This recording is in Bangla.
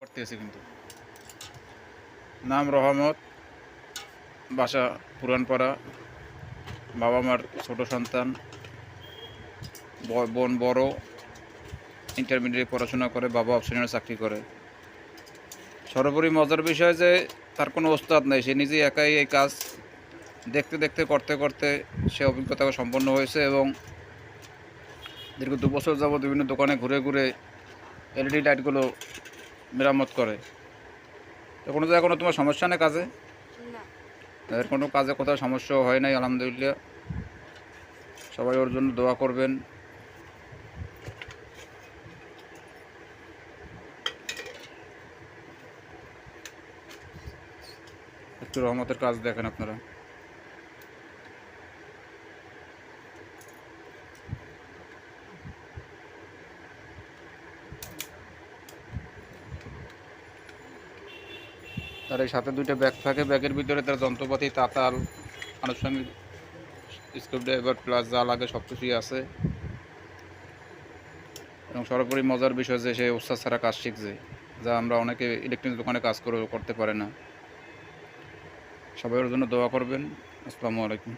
করতেছি কিন্তু নাম রহমত, বাসা পুরানপাড়া, বাবা মার ছোট সন্তান, বোন বড়, ইন্টারমিডিয়েট পড়াশোনা করে, বাবা অপশনাল চাকরি করে। সর্বোপরি মজার বিষয় যে তার কোনো ওস্তাদ নেই, সে নিজেই একাই এই কাজ দেখতে দেখতে করতে করতে সে অভিজ্ঞতা সম্পন্ন হয়েছে এবং দীর্ঘ 2 বছর যাবৎ বিভিন্ন দোকানে ঘুরে ঘুরে এলইডি লাইটগুলো মেরামত করে। তো কোনো জায়গায় কোনো তোমার সমস্যা নেই কাজে? না। এর কোনো কাজে কোথাও সমস্যা হয় নাই, আলহামদুলিল্লাহ। সবাই ওর জন্য দোয়া করবেন। একটু রহমতের কাজ দেখেন আপনারা। তার এই সাথে 2টা ব্যাগ থাকে, ব্যাগের ভিতরে তার যন্ত্রপাতি, তাতাল, আনুষঙ্গিক স্ক্রুড্রাইভার প্লাস যা লাগে সব কিছুই আছে। এবং সর্বোপরি মজার বিষয় যে সে ওস্তাদ ছাড়া কাজ শিখছে, যা আমরা অনেকে ইলেকট্রনিক্স দোকানে কাজ করতে পারে না। সবাই ওর জন্য দোয়া করবেন। আসসালামু আলাইকুম।